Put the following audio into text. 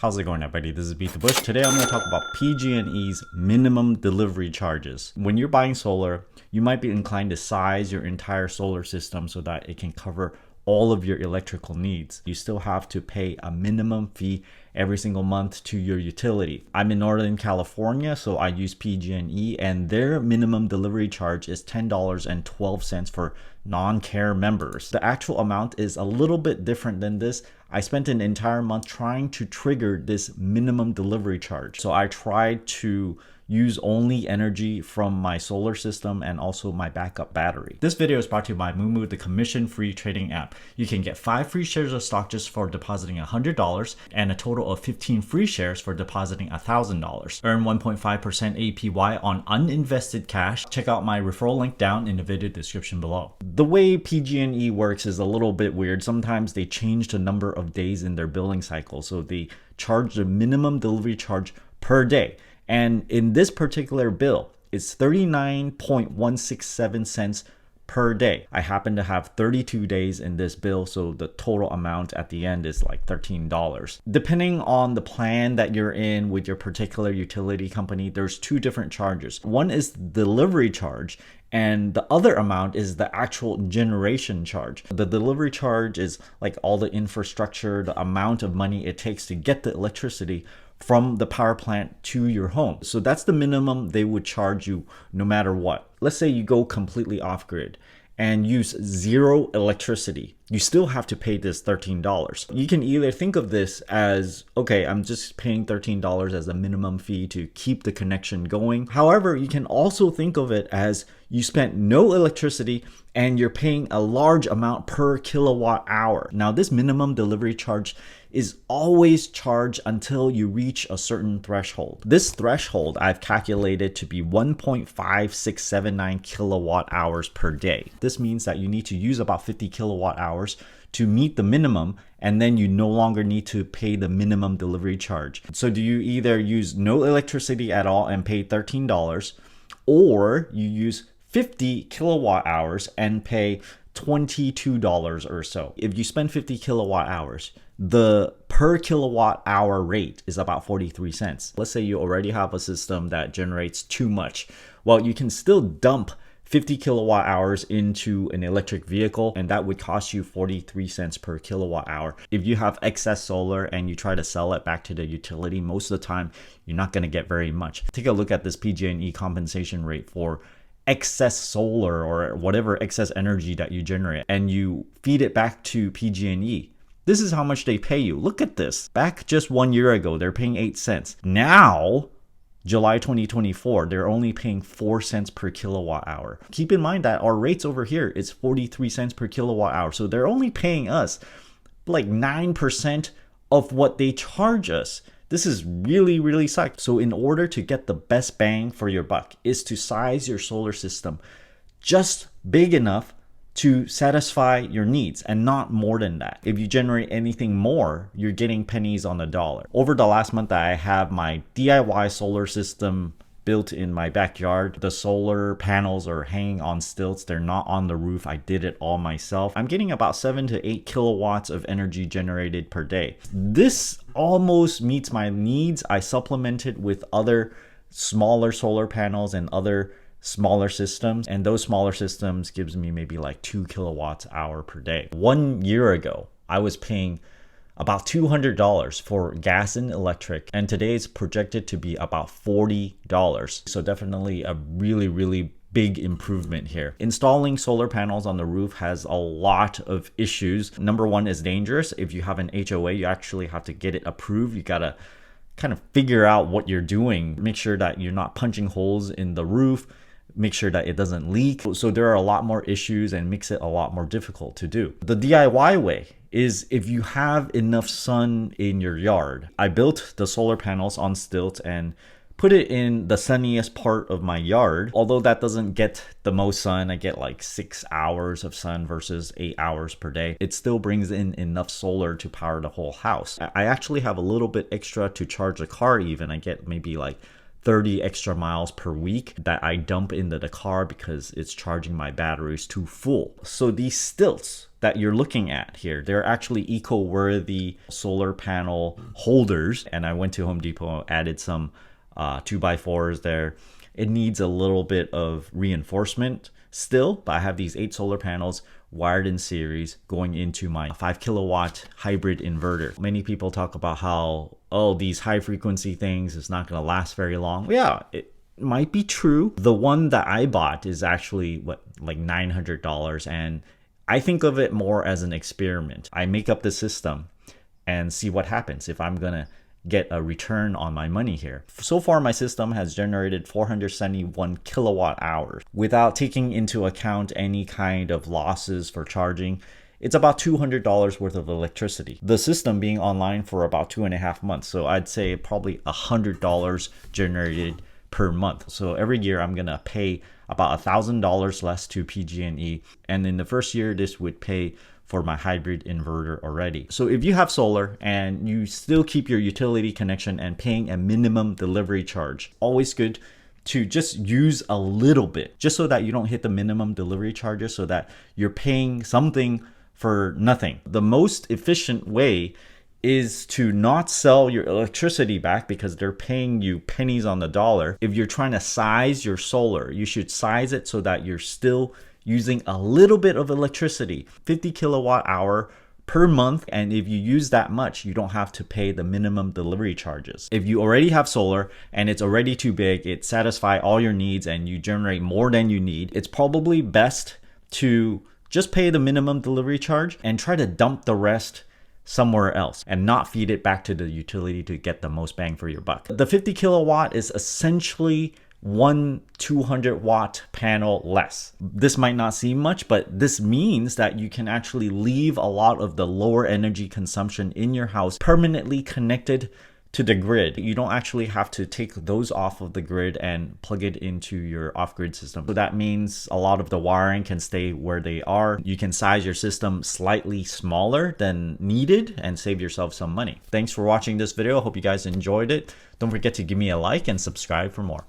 How's it going, everybody? This is BeatTheBush. Today I'm going to talk about PG&E's minimum delivery charges. When you're buying solar, you might be inclined to size your entire solar system so that it can cover all of your electrical needs. You still have to pay a minimum fee every single month to your utility. I'm in Northern California, so I use PG&E, and their minimum delivery charge is $10.12 for non-care members. The actual amount is a little bit different than this. I spent an entire month trying to trigger this minimum delivery charge. So I tried to use only energy from my solar system and also my backup battery. This video is brought to you by Moomoo, the commission-free trading app. You can get 5 free shares of stock just for depositing $100 and a total of 15 free shares for depositing $1,000. Earn 1.5% APY on uninvested cash. Check out my referral link down in the video description below. The way PG&E works is a little bit weird. Sometimes they change the number of days in their billing cycle, so they charge the minimum delivery charge per day. And in this particular bill, it's 39.167 cents per day. I happen to have 32 days in this bill, so the total amount at the end is like $13. Depending on the plan that you're in with your particular utility company, there's 2 different charges. One is delivery charge, and the other amount is the actual generation charge. The delivery charge is like all the infrastructure, the amount of money it takes to get the electricity from the power plant to your home. So that's the minimum they would charge you no matter what. Let's say you go completely off grid and use 0 electricity. You still have to pay this $13. You can either think of this as, okay, I'm just paying $13 as a minimum fee to keep the connection going. However, you can also think of it as you spent no electricity and you're paying a large amount per kilowatt hour. Now, this minimum delivery charge is always charged until you reach a certain threshold. This threshold I've calculated to be 1.5679 kilowatt hours per day. This means that you need to use about 50 kilowatt hours to meet the minimum, and then you no longer need to pay the minimum delivery charge. So do you either use no electricity at all and pay $13, or you use 50 kilowatt hours and pay $22 or so. If you spend 50 kilowatt hours, the per kilowatt hour rate is about 43 cents. Let's say you already have a system that generates too much. Well, you can still dump 50 kilowatt hours into an electric vehicle, and that would cost you 43 cents per kilowatt hour. If you have excess solar and you try to sell it back to the utility, most of the time you're not going to get very much. Take a look at this PG&E compensation rate for excess solar or whatever excess energy that you generate, and you feed it back to PG&E. This is how much they pay you. Look at this. Back just 1 year ago, they're paying 8 cents. Now, July 2024, they're only paying 4 cents per kilowatt hour. Keep in mind that our rates over here is 43 cents per kilowatt hour. So they're only paying us like 9% of what they charge us. This is really, really sucks. So in order to get the best bang for your buck is to size your solar system just big enough to satisfy your needs and not more than that. If you generate anything more, you're getting pennies on the dollar. Over the last month, I have my DIY solar system built in my backyard. The solar panels are hanging on stilts. They're not on the roof. I did it all myself. I'm getting about 7 to 8 kilowatts of energy generated per day. This almost meets my needs. I supplement it with other smaller solar panels and other smaller systems, and those smaller systems gives me maybe like 2 kilowatts hour per day. 1 year ago, I was paying about $200 for gas and electric, and today it's projected to be about $40. So definitely a really, really big improvement here. Installing solar panels on the roof has a lot of issues. Number one is dangerous. If you have an HOA, you actually have to get it approved. You gotta kind of figure out what you're doing. Make sure that you're not punching holes in the roof. Make sure that it doesn't leak. So there are a lot more issues and makes it a lot more difficult to do. The DIY way is if you have enough sun in your yard. I built the solar panels on stilts and put it in the sunniest part of my yard. Although that doesn't get the most sun, I get like 6 hours of sun versus 8 hours per day. It still brings in enough solar to power the whole house. I actually have a little bit extra to charge the car even. I get maybe like 30 extra miles per week that I dump into the car because it's charging my batteries to full. So these Stilts that you're looking at here, they're actually eco-worthy solar panel holders. And I went to Home Depot, added some 2x4s there. It needs a little bit of reinforcement still, but I have these 8 solar panels wired in series going into my 5 kilowatt hybrid inverter. Many people talk about how, oh, these high frequency things is not going to last very long. Yeah, it might be true. The one that I bought is actually like $900, and I think of it more as an experiment. I make up the system and see what happens if I'm going to get a return on my money here. So far, my system has generated 471 kilowatt hours. Without taking into account any kind of losses for charging, it's about $200 worth of electricity. The system being online for about 2.5 months. So I'd say probably $100 generated per month. So every year I'm gonna pay about $1,000 less to PG&E. And in the first year, this would pay for my hybrid inverter already. So if you have solar and you still keep your utility connection and paying a minimum delivery charge, always good to just use a little bit, just so that you don't hit the minimum delivery charges, so that you're paying something for nothing. The most efficient way is to not sell your electricity back because they're paying you pennies on the dollar. If you're trying to size your solar, you should size it so that you're still using a little bit of electricity, 50 kilowatt hour per month. And if you use that much, you don't have to pay the minimum delivery charges. If you already have solar and it's already too big, it satisfies all your needs and you generate more than you need, it's probably best to just pay the minimum delivery charge and try to dump the rest somewhere else and not feed it back to the utility to get the most bang for your buck. The 50 kilowatt is essentially one 200 watt panel less. This might not seem much, but this means that you can actually leave a lot of the lower energy consumption in your house permanently connected to the grid. You don't actually have to take those off of the grid and plug it into your off-grid system. So that means a lot of the wiring can stay where they are. You can size your system slightly smaller than needed and save yourself some money. Thanks for watching this video. I hope you guys enjoyed it. Don't forget to give me a like and subscribe for more.